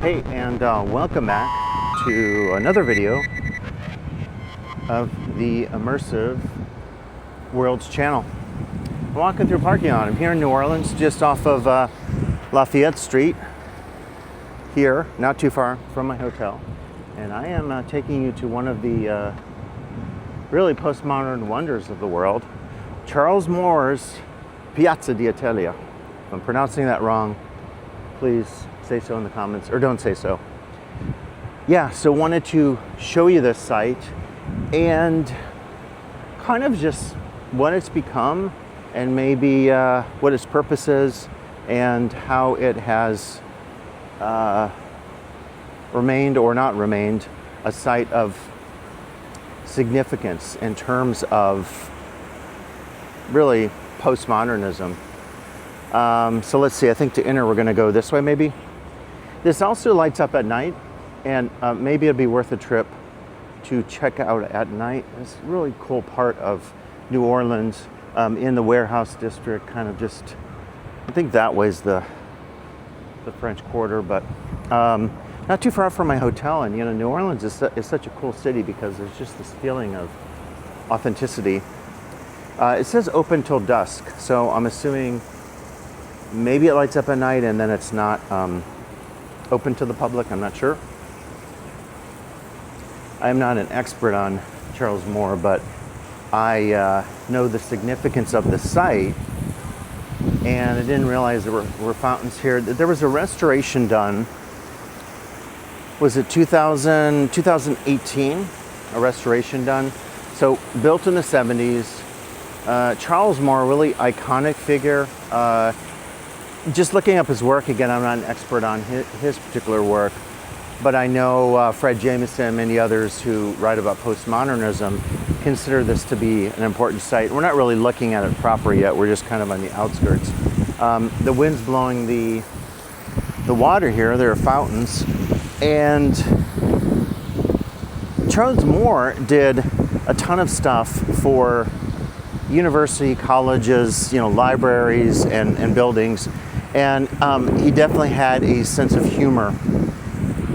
Hey, and welcome back to another video of the Immersive Worlds channel. I'm walking through parking lot. I'm here in New Orleans, just off of Lafayette Street, here, not too far from my hotel. And I am taking you to one of the really postmodern wonders of the world, Charles Moore's Piazza d'Italia. If I'm pronouncing that wrong, please say so in the comments, or don't say so. Yeah, so wanted to show you this site and kind of just what it's become and maybe what its purpose is and how it has remained or not remained a site of significance in terms of really postmodernism. So let's see, I think to enter we're going to go this way maybe. This also lights up at night, and maybe it'd be worth a trip to check out at night. It's a really cool part of New Orleans, in the warehouse district, kind of just, I think that way's the French Quarter, but not too far from my hotel. And you know, New Orleans is such a cool city because there's just this feeling of authenticity. It says open till dusk, so I'm assuming maybe it lights up at night and then it's not open to the public. I'm not sure. I'm not an expert on Charles Moore, but I know the significance of the site, and I didn't realize there were fountains here. There was a restoration done. Was it 2018? A restoration done. So built in the 70s. Charles Moore, really iconic figure. Just looking up his work, again, I'm not an expert on his particular work, but I know Fred Jameson and many others who write about postmodernism consider this to be an important site. We're not really looking at it proper yet. We're just kind of on the outskirts. The wind's blowing the water here. There are fountains. And Charles Moore did a ton of stuff for university, colleges, you know, libraries and buildings. And he definitely had a sense of humor.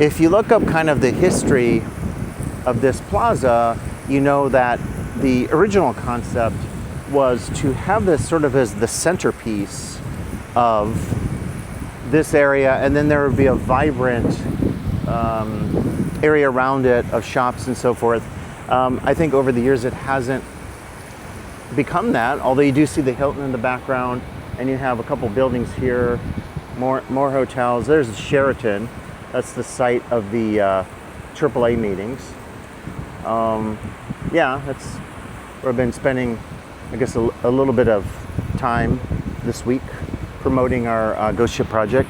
If you look up kind of the history of this plaza, you know that the original concept was to have this sort of as the centerpiece of this area, and then there would be a vibrant area around it of shops and so forth. I think over the years it hasn't become that, although you do see the Hilton in the background, and you have a couple buildings here, more hotels. There's the Sheraton. That's the site of the AAA meetings. Yeah, that's where I've been spending, I guess, a little bit of time this week promoting our Ghost Ship project.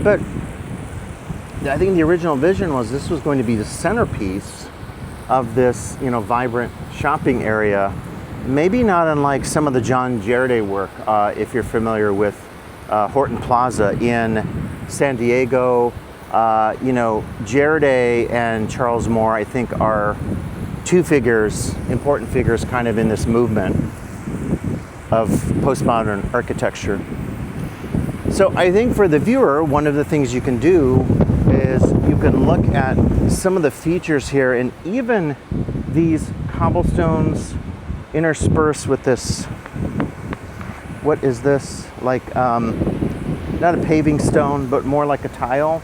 But I think the original vision was this was going to be the centerpiece of this, you know, vibrant shopping area. Maybe not unlike some of the John Jerde work, if you're familiar with Horton Plaza in San Diego. You know, Jerde and Charles Moore, I think, are two figures, important figures, kind of in this movement of postmodern architecture. So I think for the viewer, one of the things you can do is you can look at some of the features here, and even these cobblestones interspersed with this, what is this? Like, not a paving stone, but more like a tile.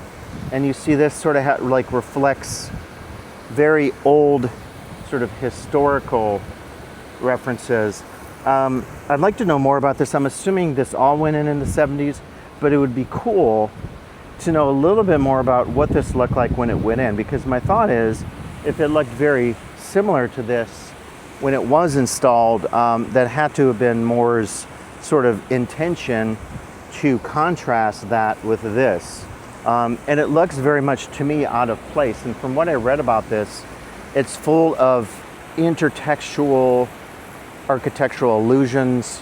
And you see this sort of like reflects very old sort of historical references. I'd like to know more about this. I'm assuming this all went in the 70s, but it would be cool to know a little bit more about what this looked like when it went in, because my thought is if it looked very similar to this when it was installed, that had to have been Moore's sort of intention to contrast that with this. And it looks very much to me out of place. And from what I read about this, it's full of intertextual architectural allusions.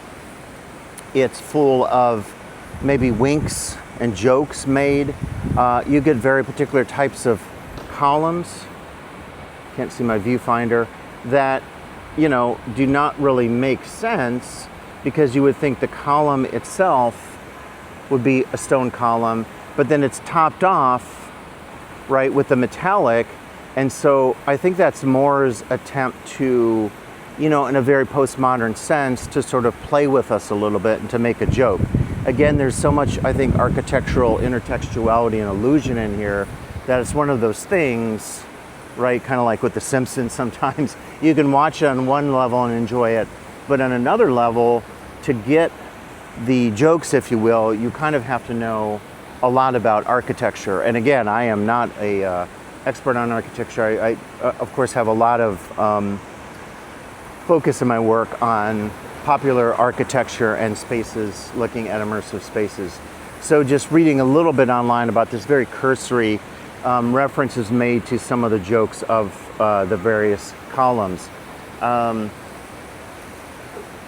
It's full of maybe winks and jokes made. You get very particular types of columns. Can't see my viewfinder. That, you know, do not really make sense, because you would think the column itself would be a stone column, but then it's topped off right, with the metallic. And so I think that's Moore's attempt to, in a very postmodern sense, to sort of play with us a little bit and to make a joke. Again, there's so much, I think, architectural intertextuality and illusion in here that it's one of those things, right, kind of like with The Simpsons sometimes. You can watch it on one level and enjoy it, but on another level, to get the jokes, if you will, you kind of have to know a lot about architecture. And again, I am not a expert on architecture. I of course, have a lot of focus in my work on popular architecture and spaces, looking at immersive spaces. So just reading a little bit online about this very cursory references made to some of the jokes of the various columns.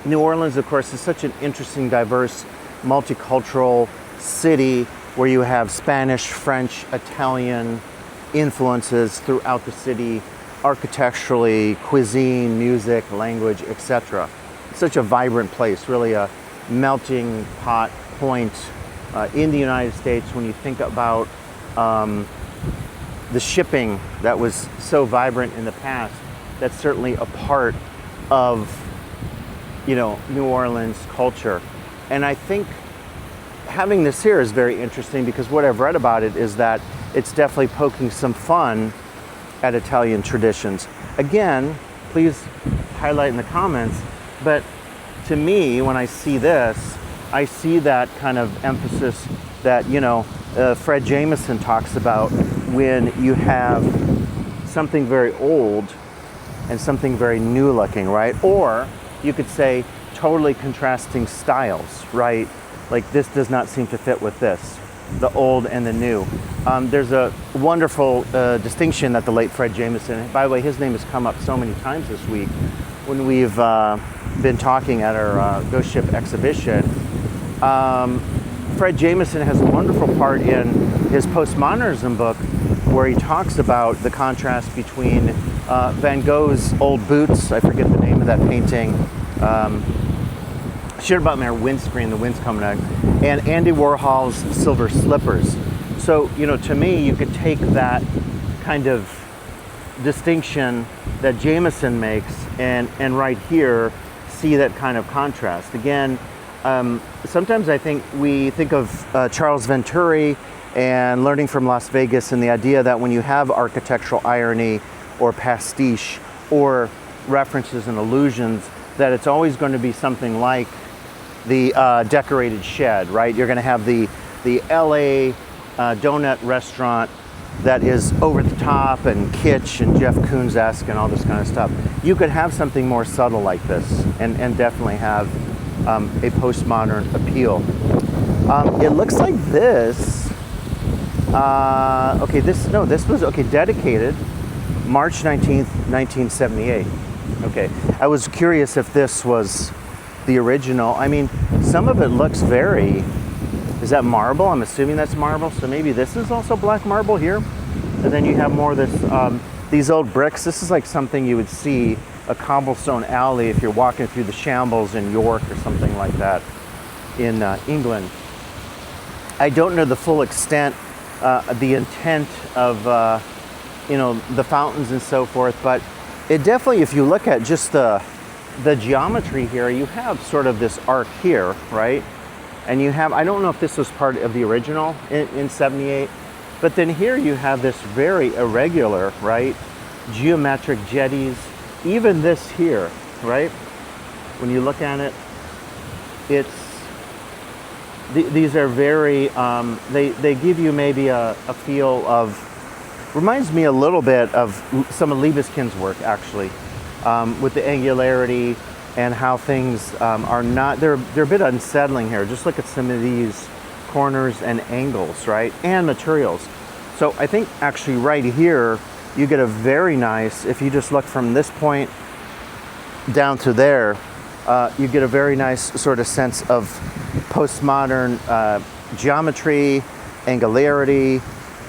New Orleans, of course, is such an interesting, diverse, multicultural city where you have Spanish, French, Italian influences throughout the city, architecturally, cuisine, music, language, etc. Such a vibrant place, really a melting pot point in the United States when you think about the shipping that was so vibrant in the past. That's certainly a part of, New Orleans culture. And I think having this here is very interesting because what I've read about it is that it's definitely poking some fun at Italian traditions. Again, please highlight in the comments, but to me, when I see this, I see that kind of emphasis that, Fred Jameson talks about when you have something very old and something very new looking, right? Or you could say totally contrasting styles, right? Like this does not seem to fit with this, the old and the new. There's a wonderful distinction that the late Fred Jameson, by the way, his name has come up so many times this week when we've been talking at our Ghost Ship exhibition. Fred Jameson has a wonderful part in his postmodernism book where he talks about the contrast between Van Gogh's old boots, I forget the name of that painting, should have bought my windscreen, the wind's coming out, and Andy Warhol's silver slippers. So, to me, you could take that kind of distinction that Jameson makes and right here see that kind of contrast. Again, sometimes I think we think of Charles Venturi and Learning from Las Vegas and the idea that when you have architectural irony or pastiche or references and allusions, that it's always going to be something like the decorated shed, right? You're going to have the LA donut restaurant that is over the top and kitsch and Jeff Koons-esque and all this kind of stuff. You could have something more subtle like this and definitely have a postmodern appeal. It looks like this, this was, dedicated March 19th, 1978. Okay, I was curious if this was the original. I mean, some of it looks very, is that marble? I'm assuming that's marble. So maybe this is also black marble here. And then you have more of this, these old bricks. This is like something you would see a cobblestone alley if you're walking through the Shambles in York or something like that in England. I don't know the full extent, the intent of, the fountains and so forth, but it definitely, if you look at just the geometry here, you have sort of this arc here, right? And you have, I don't know if this was part of the original in 78, but then here you have this very irregular, right? Geometric jetties, even this here, right? When you look at it, these are very, they give you maybe a feel of, reminds me a little bit of some of Liebeskind's work actually, with the angularity and how things are not, they're a bit unsettling here. Just look at some of these corners and angles, right? And materials. So I think actually right here, you get a very nice, if you just look from this point down to there, you get a very nice sort of sense of postmodern geometry, angularity,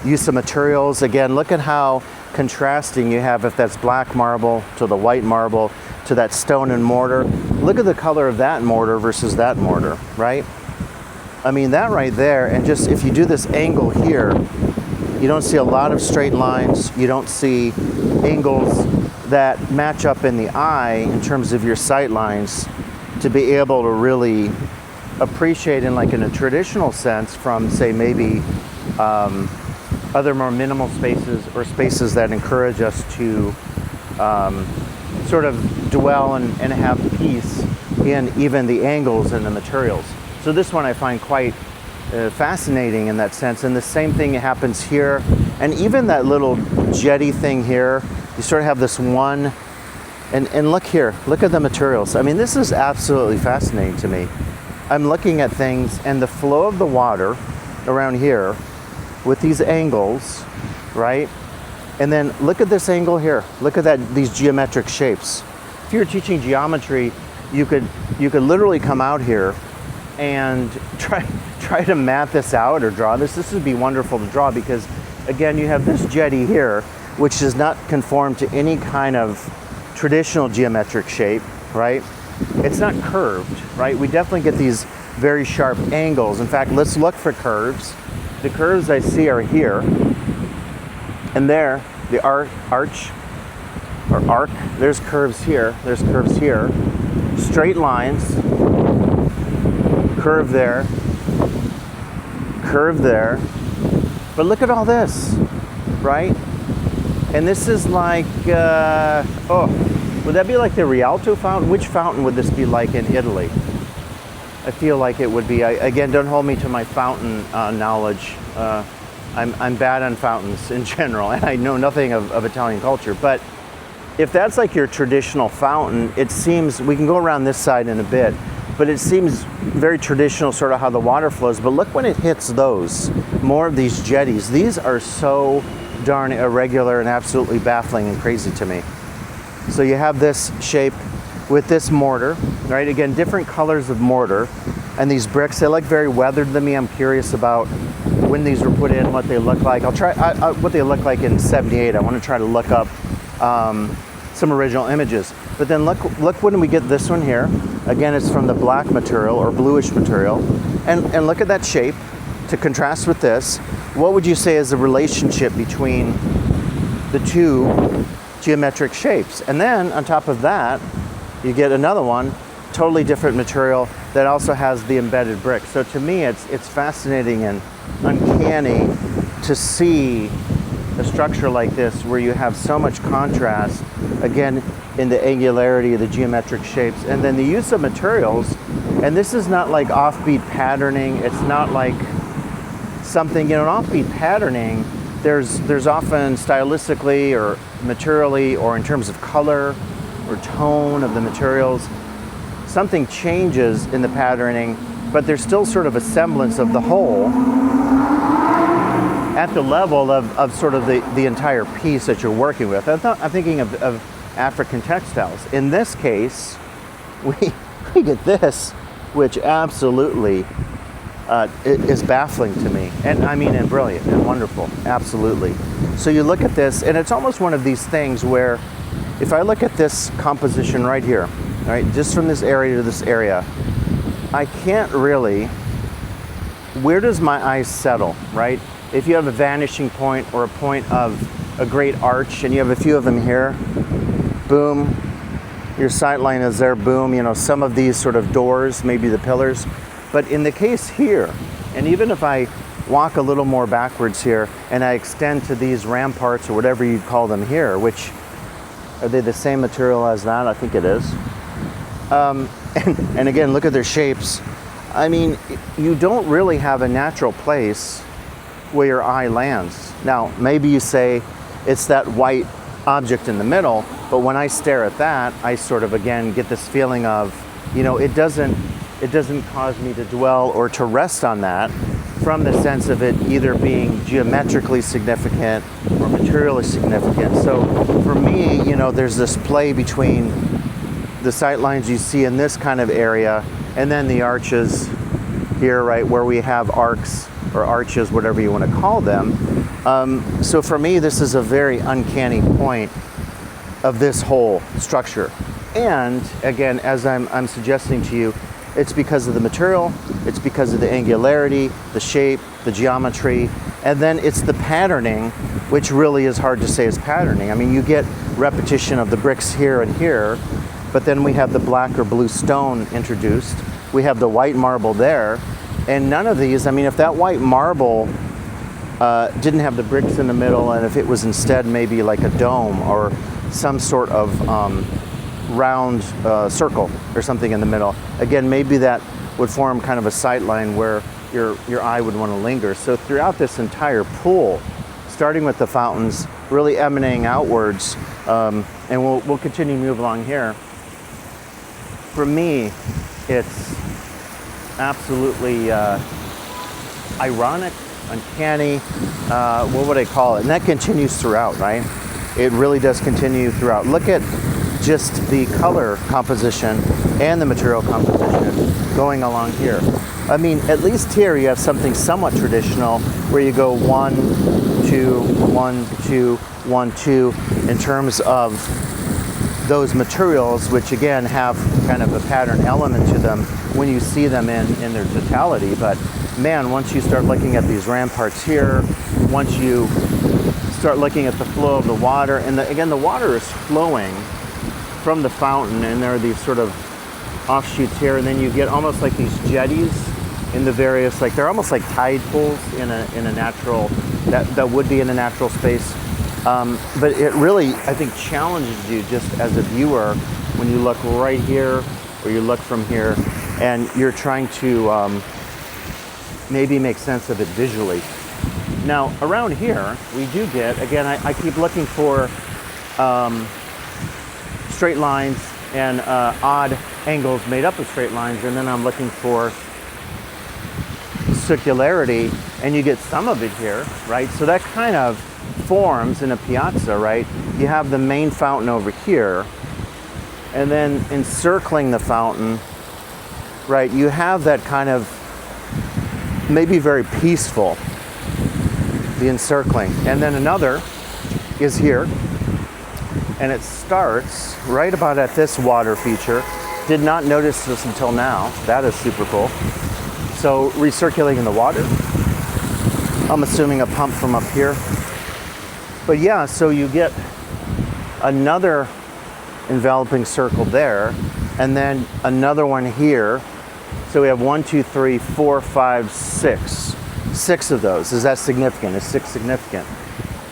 use of materials. Again, look at how contrasting you have if that's black marble to the white marble to that stone and mortar. Look at the color of that mortar versus that mortar, right? I mean, that right there, and just if you do this angle here, You don't see a lot of straight lines. You don't see angles that match up in the eye in terms of your sight lines to be able to really appreciate in like in a traditional sense from, say, maybe other more minimal spaces or spaces that encourage us to sort of dwell and have peace in even the angles and the materials. So this one I find quite fascinating in that sense. And the same thing happens here. And even that little jetty thing here, you sort of have this one, and look here, look at the materials. I mean, this is absolutely fascinating to me. I'm looking at things and the flow of the water around here with these angles, right? And then look at this angle here. Look at that, these geometric shapes. If you're teaching geometry, you could literally come out here and try to map this out or draw this. This would be wonderful to draw because, again, you have this jetty here, which does not conform to any kind of traditional geometric shape, right? It's not curved, right? We definitely get these very sharp angles. In fact, let's look for curves. The curves I see are here and there, the arch or arc. There's curves here, there's curves here. Straight lines, curve there, curve there. But look at all this, right? And this is like, would that be like the Rialto fountain? Which fountain would this be like in Italy? I feel like it would be. Again, don't hold me to my fountain knowledge. I'm bad on fountains in general, and I know nothing of Italian culture. But if that's like your traditional fountain, it seems, we can go around this side in a bit, but it seems very traditional, sort of how the water flows. But look when it hits those, more of these jetties. These are so darn irregular and absolutely baffling and crazy to me. So you have this shape with this mortar, right? Again, different colors of mortar. And these bricks, they look very weathered to me. I'm curious about when these were put in, what they look like. I'll try what they look like in '78. I want to try to look up some original images. But then look when we get this one here. Again, it's from the black material or bluish material. And look at that shape to contrast with this. What would you say is the relationship between the two geometric shapes? And then on top of that, you get another one, totally different material that also has the embedded brick. So to me, it's fascinating and uncanny to see a structure like this where you have so much contrast, again, in the angularity of the geometric shapes, and then the use of materials. And this is not like offbeat patterning. It's not like something, you know, an offbeat patterning, there's often stylistically or materially or in terms of color or tone of the materials, something changes in the patterning, but there's still sort of a semblance of the whole at the level of sort of the entire piece that you're working with. I'm thinking of African textiles. In this case, we get this, which absolutely is baffling to me. And I mean, and brilliant and wonderful, absolutely. So you look at this, and it's almost one of these things where if I look at this composition right here, right, just from this area to this area, I can't really, where does my eye settle, right? If you have a vanishing point or a point of a great arch, and you have a few of them here, boom, your sight line is there, boom, you know, some of these sort of doors, maybe the pillars. But in the case here, and even if I walk a little more backwards here and I extend to these ramparts or whatever you'd call them here, which, are they the same material as that? I think it is. And again, look at their shapes. I mean, you don't really have a natural place where your eye lands. Now, maybe you say it's that white object in the middle, but when I stare at that, I sort of, again, get this feeling of, you know, it doesn't cause me to dwell or to rest on that from the sense of it either being geometrically significant or materially significant. So for me, you know, there's this play between the sight lines you see in this kind of area and then the arches here, right, where we have arcs or arches, whatever you want to call them. So for me, this is a very uncanny point of this whole structure. And again, as I'm suggesting to you, it's because of the material, it's because of the angularity, the shape, the geometry, And then it's the patterning, which really is hard to say is patterning. I mean, you get repetition of the bricks here and here, but then we have the black or blue stone introduced. We have the white marble there, and none of these, I mean, if that white marble didn't have the bricks in the middle, and if it was instead maybe like a dome or some sort of round circle or something in the middle, again, maybe that would form kind of a sight line where your eye would want to linger. So throughout this entire pool, starting with the fountains, really emanating outwards, and we'll continue to move along here. For me, it's absolutely ironic, uncanny, what would I call it? And that continues throughout, right? It really does continue throughout. Look at just the color composition and the material composition going along here. I mean, at least here you have something somewhat traditional where you go 1, 2, 1, 2, 1, 2 in terms of those materials, which again have kind of a pattern element to them when you see them in their totality. But man, once you start looking at these ramparts here, once you start looking at the flow of the water, and again, the water is flowing from the fountain, and there are these sort of offshoots here, and then you get almost like these jetties in the various, like they're almost like tide pools in a natural, that would be in a natural space. But it really, I think, challenges you just as a viewer when you look right here or you look from here and you're trying to maybe make sense of it visually. Now, around here, we do get, again, I keep looking for straight lines and odd angles made up of straight lines, and then I'm looking for circularity, and you get some of it here, right? So that kind of forms in a piazza, right? You have the main fountain over here, and then encircling the fountain, right, you have that kind of maybe very peaceful, the encircling. And then another is here, and it starts right about at this water feature. Did not notice this until now. That is super cool. So recirculating the water. I'm assuming a pump from up here. But yeah, so you get another enveloping circle there, and then another one here. So we have 1, 2, 3, 4, 5, 6. 6 of those. Is that significant? Is 6 significant?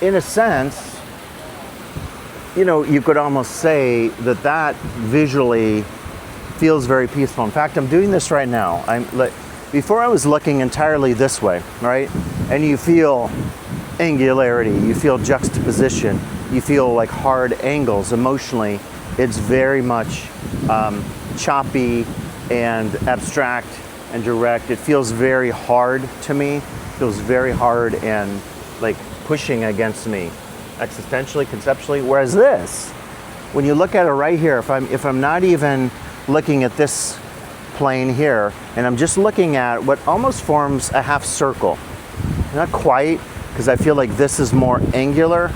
In a sense, you know, you could almost say that that visually feels very peaceful. In fact, I'm doing this right now. Before I was looking entirely this way, right? And you feel angularity, you feel juxtaposition, you feel like hard angles emotionally. It's very much choppy and abstract and direct. It feels very hard to me. It feels very hard and like pushing against me existentially, conceptually. Whereas this, when you look at it right here, if I'm not even looking at this plane here, and I'm just looking at what almost forms a half circle, not quite, because I feel like this is more angular,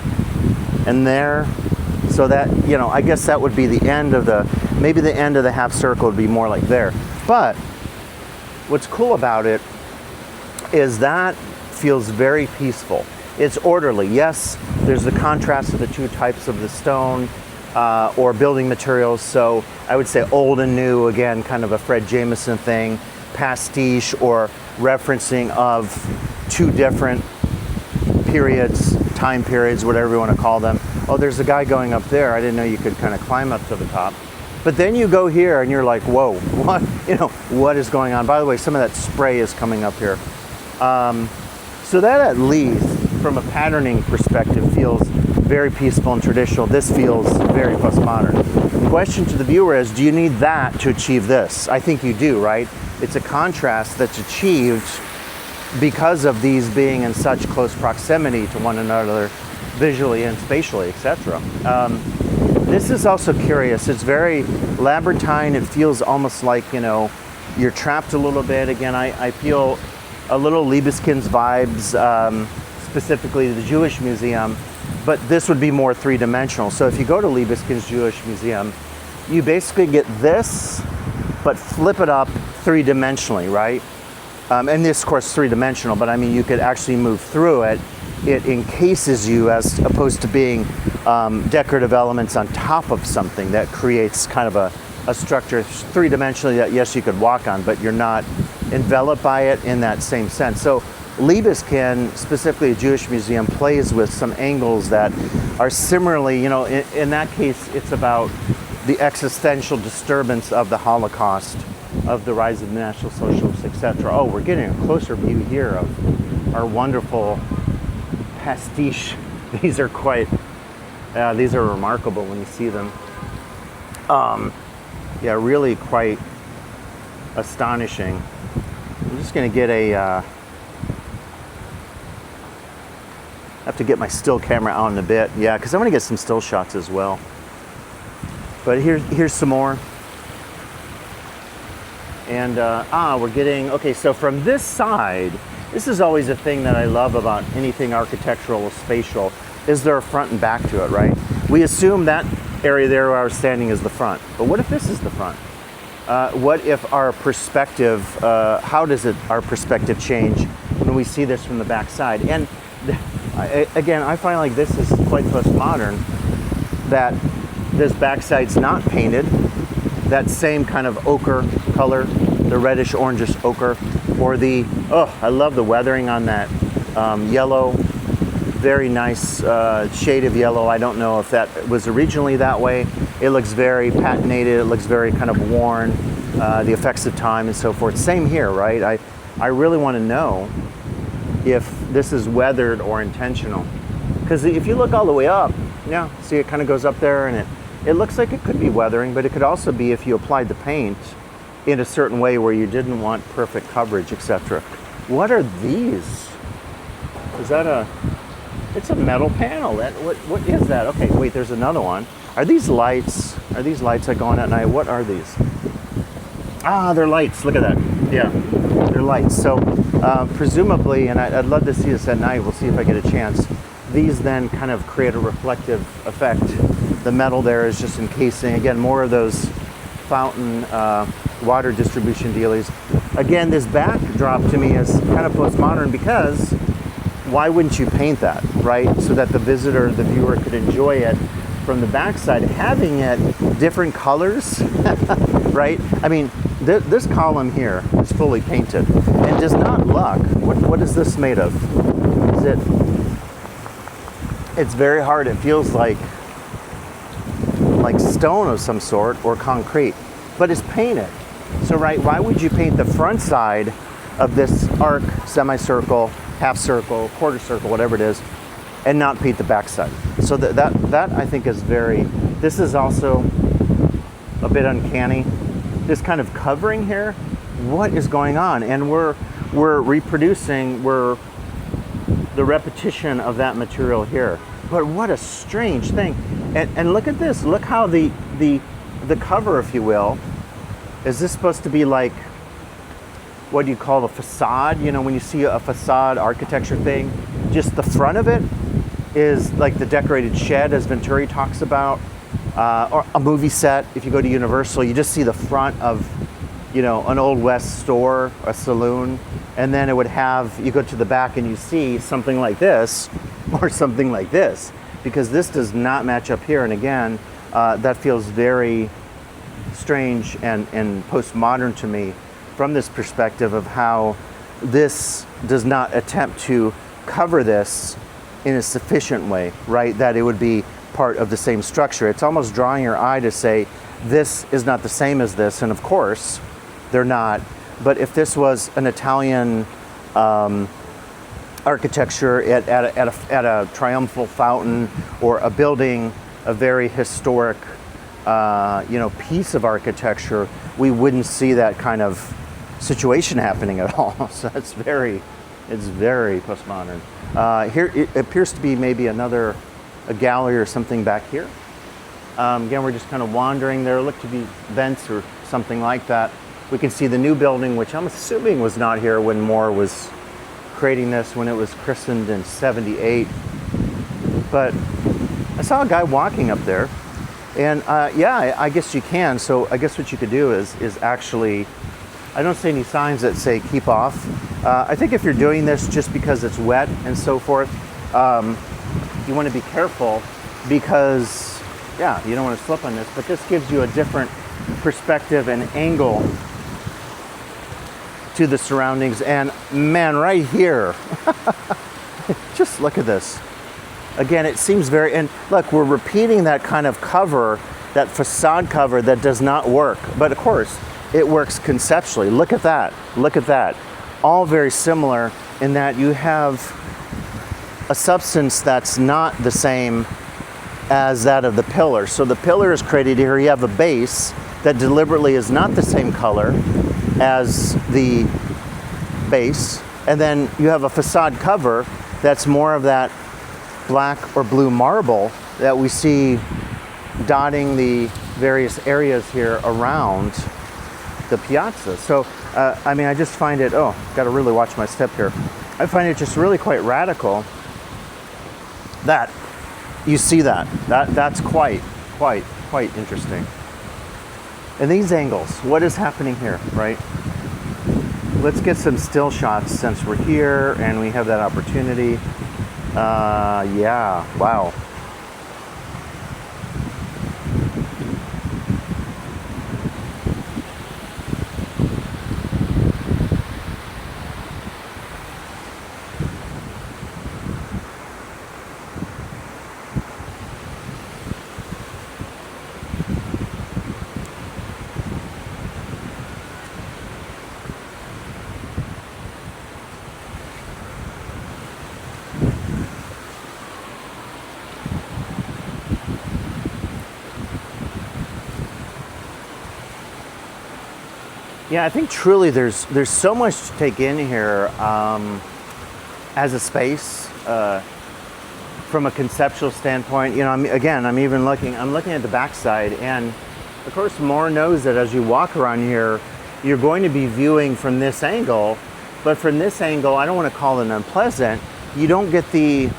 and there, so that, you know, I guess that would be the end of maybe the end of the half circle would be more like there. But what's cool about it is that feels very peaceful. It's orderly. Yes, there's the contrast of the two types of the stone or building materials. So I would say old and new, again, kind of a Fred Jameson thing, pastiche or referencing of two different periods, time periods, whatever you want to call them. Oh, there's a guy going up there. I didn't know you could kind of climb up to the top. But then you go here and you're like, whoa, what? You know, what is going on? By the way, some of that spray is coming up here. So that at least, from a patterning perspective, feels very peaceful and traditional. This feels very postmodern. The question to the viewer is, do you need that to achieve this? I think you do, right? It's a contrast that's achieved because of these being in such close proximity to one another, visually and spatially, etc. This is also curious. It's very labyrinthine. It feels almost like, you know, you're trapped a little bit. Again, I feel a little Liebeskind's vibes, specifically the Jewish Museum, but this would be more three-dimensional. So if you go to Liebeskind's Jewish Museum, you basically get this, but flip it up three-dimensionally, right? and this, of course, three-dimensional, but I mean, you could actually move through it. It encases you as opposed to being decorative elements on top of something that creates kind of a structure three-dimensionally that, yes, you could walk on, but you're not enveloped by it in that same sense. So Liebeskin, specifically a Jewish museum, plays with some angles that are similarly, you know, in that case, it's about the existential disturbance of the Holocaust, of the rise of the National Socialists, etc. Oh, we're getting a closer view here of our wonderful pastiche. These are quite, these are remarkable when you see them. Yeah, really quite astonishing. I'm just going to get a, I have to get my still camera out in a bit. Yeah, because I want to get some still shots as well. But here's some more. And, we're getting, okay, so from this side, this is always a thing that I love about anything architectural or spatial, is there a front and back to it, right? We assume that area there where I was standing is the front. But what if this is the front? What if our perspective, how does our perspective change when we see this from the back side? And again, I find like this is quite postmodern, that this backside's not painted, that same kind of ochre color, the reddish orangish ochre, or the, oh, I love the weathering on that yellow, very nice shade of yellow. I don't know if that was originally that way. It looks very patinated, it looks very kind of worn, the effects of time and so forth. Same here, right? I really want to know if this is weathered or intentional. Because if you look all the way up, yeah, see it kind of goes up there and it looks like it could be weathering, but it could also be if you applied the paint in a certain way where you didn't want perfect coverage, etc. What are these? Is that it's a metal panel. What is that? Okay, wait, there's another one. Are these lights? Are these lights that go on at night? What are these? Ah, they're lights. Look at that. Yeah, they're lights. So presumably, and I'd love to see this at night. We'll see if I get a chance. These then kind of create a reflective effect. The metal there is just encasing, again, more of those fountain water distribution dealies. Again, this backdrop to me is kind of postmodern because why wouldn't you paint that, right? So that the visitor, the viewer could enjoy it from the backside, having it different colors, right? I mean, this column here is fully painted and does not look, what is this made of? It's very hard. It feels like stone of some sort or concrete, but it's painted. So, right, why would you paint the front side of this arc, semicircle, half circle, quarter circle, whatever it is, and not paint the back side? So that I think is very, this is also a bit uncanny. This kind of covering here, what is going on? And we're reproducing, the repetition of that material here. But what a strange thing. And look at this. Look how the cover, if you will, is this supposed to be like, what do you call the facade? You know, when you see a facade architecture thing, just the front of it is like the decorated shed, as Venturi talks about, or a movie set. If you go to Universal, you just see the front of, you know, an Old West store, a saloon, and then it would have, you go to the back and you see something like this or something like this, because this does not match up here. And again, that feels very strange and postmodern to me from this perspective of how this does not attempt to cover this in a sufficient way, right? That it would be part of the same structure. It's almost drawing your eye to say, this is not the same as this, and of course, they're not. But if this was an Italian architecture at a triumphal fountain, or a building, a very historic, piece of architecture, we wouldn't see that kind of situation happening at all. So it's very postmodern. Here it appears to be maybe a gallery or something back here. Again, we're just kind of wandering. There look to be vents or something like that. We can see the new building, which I'm assuming was not here when Moore was creating this, when it was christened in '78. But I saw a guy walking up there, and I guess you can. So I guess what you could do is actually I don't see any signs that say keep off. I think if you're doing this just because it's wet and so forth, you want to be careful because, yeah, you don't want to slip on this, but this gives you a different perspective and angle to the surroundings. And man, right here, just look at this. Again, it seems very, and look, we're repeating that kind of cover, that facade cover that does not work. But of course, it works conceptually. Look at that, look at that. All very similar in that you have a substance that's not the same as that of the pillar. So the pillar is created here. You have a base that deliberately is not the same color as the base. And then you have a facade cover that's more of that black or blue marble that we see dotting the various areas here around the piazza. So, I mean, I just find it, oh, got to really watch my step here. I find it just really quite radical that you see that's quite interesting. And these angles, what is happening here, right? Let's get some still shots since we're here and we have that opportunity. Yeah, wow. Yeah, I think truly there's so much to take in here as a space from a conceptual standpoint. You know, I'm even looking at the backside, and of course, Moore knows that as you walk around here, you're going to be viewing from this angle. But from this angle, I don't want to call it unpleasant. You don't get the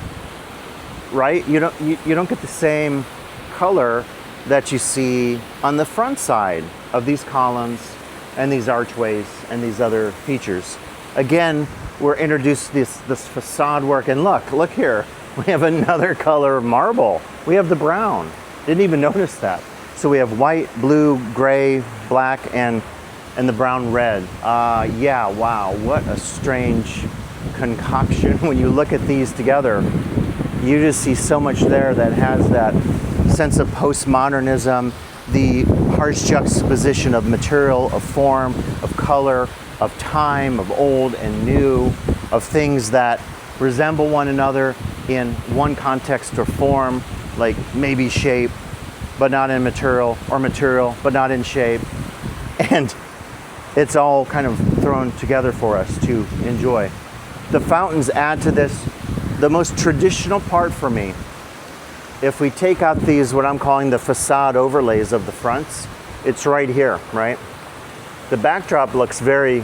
right. You don't get the same color that you see on the front side of these columns and these archways and these other features. Again, we're introduced to this facade work, and look here, we have another color of marble. We have the brown. Didn't even notice that. So we have white, blue, gray, black, and the brown red. Yeah, wow, what a strange concoction. When you look at these together, you just see so much there that has that sense of postmodernism, the harsh juxtaposition of material, of form, of color, of time, of old and new, of things that resemble one another in one context or form, like maybe shape, but not in material, or material, but not in shape. And it's all kind of thrown together for us to enjoy. The fountains add to this. The most traditional part for me, if we take out these, what I'm calling the facade overlays of the fronts, it's right here, right? The backdrop looks very,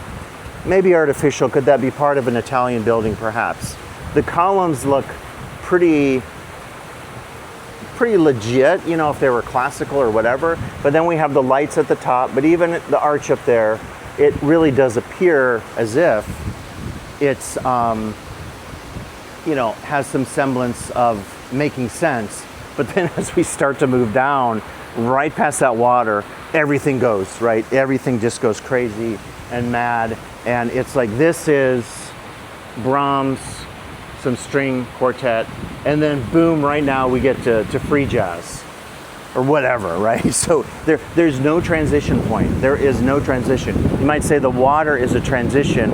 maybe artificial. Could that be part of an Italian building, perhaps? The columns look pretty legit, you know, if they were classical or whatever. But then we have the lights at the top, but even the arch up there, it really does appear as if it's, you know, has some semblance of making sense. But then as we start to move down, right past that water, everything goes, right? Everything just goes crazy and mad. And it's like, this is Brahms, some string quartet, and then boom, right now we get to free jazz or whatever, right? So there's no transition point. There is no transition. You might say the water is a transition,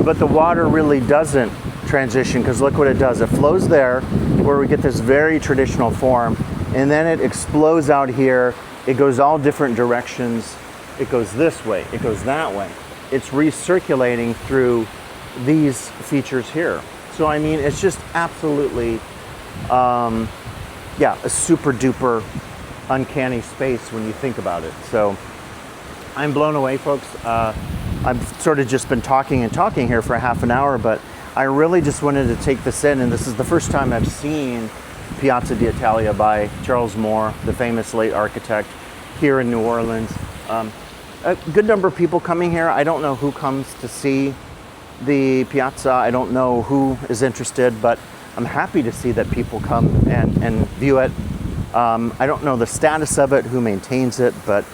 but the water really doesn't transition, because look what it does. It flows there where we get this very traditional form, and then it explodes out here. It goes all different directions. It goes this way, it goes that way. It's recirculating through these features here. So I mean, it's just absolutely, yeah, a super duper uncanny space when you think about it. So I'm blown away, folks. I've sort of just been talking here for half an hour, but I really just wanted to take this in, and this is the first time I've seen Piazza d'Italia by Charles Moore, the famous late architect, here in New Orleans. a good number of people coming here. I don't know who comes to see the Piazza. I don't know who is interested, but I'm happy to see that people come and view it. I don't know the status of it, who maintains it, but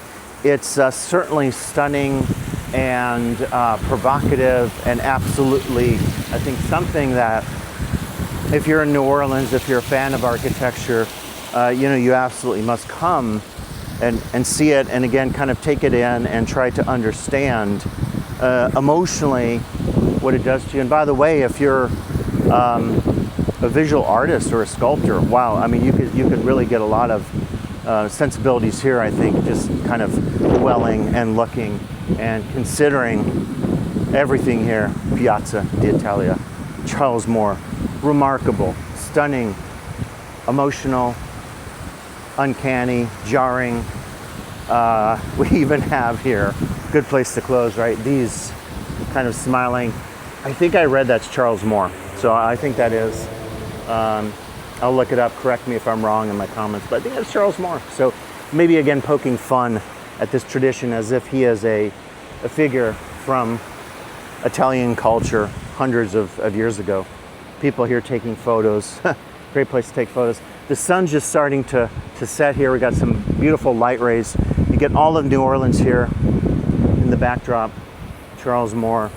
it's certainly stunning and provocative, and absolutely, I think, something that if you're in New Orleans, if you're a fan of architecture, you absolutely must come and see it, and again, kind of take it in and try to understand emotionally what it does to you. And by the way, if you're a visual artist or a sculptor, wow, I mean, you could really get a lot of sensibilities here, I think, just kind of dwelling and looking and considering everything here. Piazza d'Italia, Charles Moore, remarkable, stunning, emotional, uncanny, jarring. We even have here, good place to close, right? These kind of smiling. I think I read that's Charles Moore, so I think that is. I'll look it up, correct me if I'm wrong in my comments, but I think it's Charles Moore. So maybe again poking fun at this tradition as if he is a figure from Italian culture hundreds of years ago. People here taking photos. Great place to take photos. The sun's just starting to set here. We got some beautiful light rays. You get all of New Orleans here in the backdrop. Charles Moore,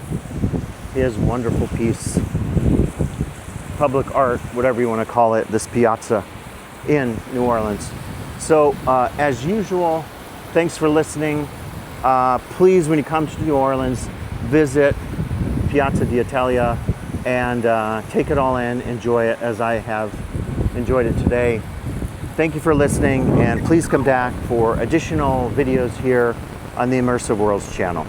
his wonderful piece. Public art, whatever you want to call it, this piazza in New Orleans. So as usual, thanks for listening. Please, when you come to New Orleans, visit Piazza d'Italia and take it all in, enjoy it as I have enjoyed it today. Thank you for listening, and please come back for additional videos here on the Immersive Worlds channel.